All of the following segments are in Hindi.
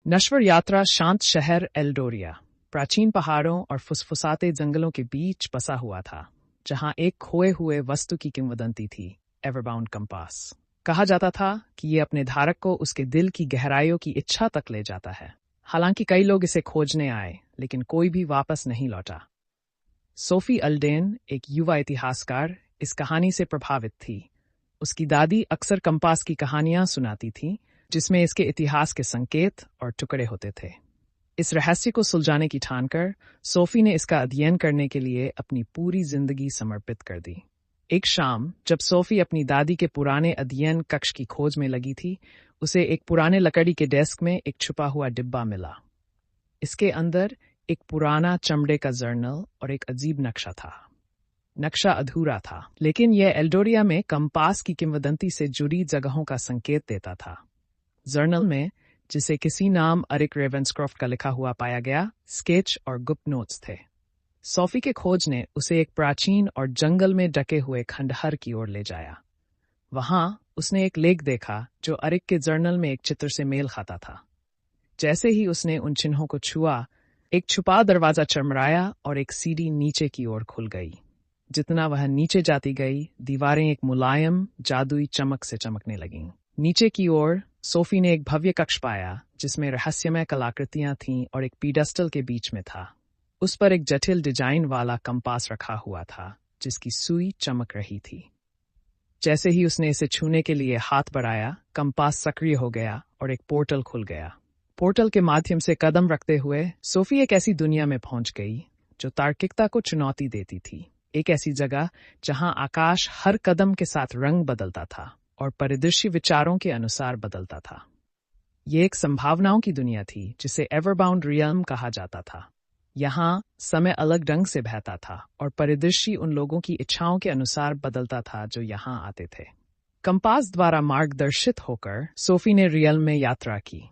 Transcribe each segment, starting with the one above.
नश्वर यात्रा शांत शहर एल्डोरिया प्राचीन पहाड़ों और फुसफुसाते जंगलों के बीच बसा हुआ था, जहां एक खोए हुए वस्तु की किंवदंती थी, एवरबाउंड कंपास। कहा जाता था कि ये अपने धारक को उसके दिल की गहराइयों की इच्छा तक ले जाता है। हालांकि कई लोग इसे खोजने आए, लेकिन कोई भी वापस नहीं लौटा। सोफी अल्डेन, एक युवा इतिहासकार, इस कहानी से प्रभावित थी। उसकी दादी अक्सर कंपास की कहानियां सुनाती थी, जिसमें इसके इतिहास के संकेत और टुकड़े होते थे। इस रहस्य को सुलझाने की ठानकर सोफी ने इसका अध्ययन करने के लिए अपनी पूरी जिंदगी समर्पित कर दी। एक शाम जब सोफी अपनी दादी के पुराने अध्ययन कक्ष की खोज में लगी थी, उसे एक पुराने लकड़ी के डेस्क में एक छुपा हुआ डिब्बा मिला। इसके अंदर एक पुराना चमड़े का जर्नल और एक अजीब नक्शा था। नक्शा अधूरा था, लेकिन यह एल्डोरिया में कंपास की किंवदंती से जुड़ी जगहों का संकेत देता था। जर्नल में, जिसे किसी नाम अरिक रेवेंसक्रॉफ्ट का लिखा हुआ पाया गया, स्केच और गुप्त नोट्स थे। सोफी के खोज ने उसे एक प्राचीन और जंगल में ढके हुए खंडहर की ओर ले जाया। वहां उसने एक लेख देखा जो अरिक के जर्नल में एक चित्र से मेल खाता था। जैसे ही उसने उन चिन्हों को छुआ, एक छुपा दरवाजा चरमराया और एक सीढ़ी नीचे की ओर खुल गई। जितना वह नीचे जाती गई, दीवारें एक मुलायम, जादुई चमक से चमकने लगीं। नीचे की ओर सोफी ने एक भव्य कक्ष पाया, जिसमें रहस्यमय कलाकृतियां थीं और एक पीडेस्टल के बीच में था। उस पर एक जटिल डिजाइन वाला कंपास रखा हुआ था, जिसकी सुई चमक रही थी। जैसे ही उसने इसे छूने के लिए हाथ बढ़ाया, कंपास सक्रिय हो गया और एक पोर्टल खुल गया। पोर्टल के माध्यम से कदम रखते हुए सोफी एक ऐसी दुनिया में पहुंच गई जो तार्किकता को चुनौती देती थी। एक ऐसी जगह जहां आकाश हर कदम के साथ रंग बदलता था और परिदृश्य विचारों के अनुसार बदलता था। ये एक संभावनाओं की दुनिया थी, जिसे एवरबाउंड रियल्म कहा जाता था। यहाँ समय अलग ढंग से बहता था और परिदृश्य उन लोगों की इच्छाओं के अनुसार बदलता था जो यहाँ आते थे। कंपास द्वारा मार्गदर्शित होकर सोफी ने रियल्म में यात्रा की।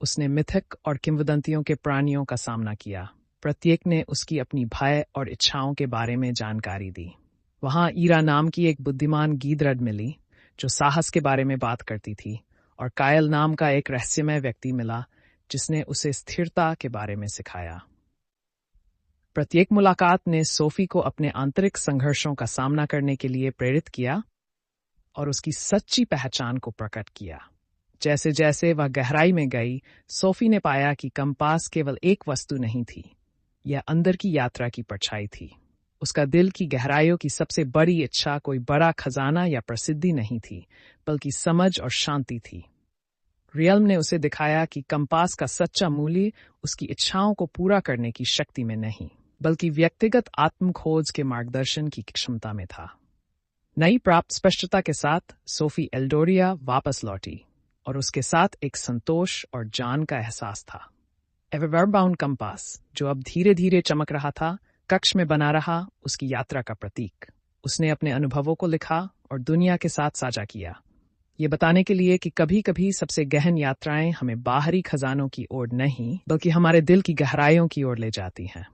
उसने मिथिक और किंवदंतियों के प्राणियों का सामना किया। प्रत्येक ने उसकी अपनी भय और इच्छाओं के बारे में जानकारी दी। वहां ईरा नाम की एक बुद्धिमान गीदड़ मिली, जो साहस के बारे में बात करती थी, और कायल नाम का एक रहस्यमय व्यक्ति मिला, जिसने उसे स्थिरता के बारे में सिखाया। प्रत्येक मुलाकात ने सोफी को अपने आंतरिक संघर्षों का सामना करने के लिए प्रेरित किया और उसकी सच्ची पहचान को प्रकट किया। जैसे जैसे वह गहराई में गई, सोफी ने पाया कि कंपास केवल एक वस्तु नहीं थी, यह अंदर की यात्रा की परछाई थी। उसका दिल की गहराइयों की सबसे बड़ी इच्छा कोई बड़ा खजाना या प्रसिद्धि नहीं थी, बल्कि समझ और शांति थी। रियल्म ने उसे दिखाया कि कंपास का सच्चा मूल्य उसकी इच्छाओं को पूरा करने की शक्ति में नहीं, बल्कि व्यक्तिगत आत्मखोज के मार्गदर्शन की क्षमता में था। नई प्राप्त स्पष्टता के साथ सोफी एल्डोरिया वापस लौटी, और उसके साथ एक संतोष और जान का एहसास था। एवरबाउंड कंपास, जो अब धीरे धीरे चमक रहा था, कक्ष में बना रहा उसकी यात्रा का प्रतीक। उसने अपने अनुभवों को लिखा और दुनिया के साथ साझा किया, ये बताने के लिए कि कभी कभी सबसे गहन यात्राएं हमें बाहरी खजानों की ओर नहीं, बल्कि हमारे दिल की गहराइयों की ओर ले जाती हैं।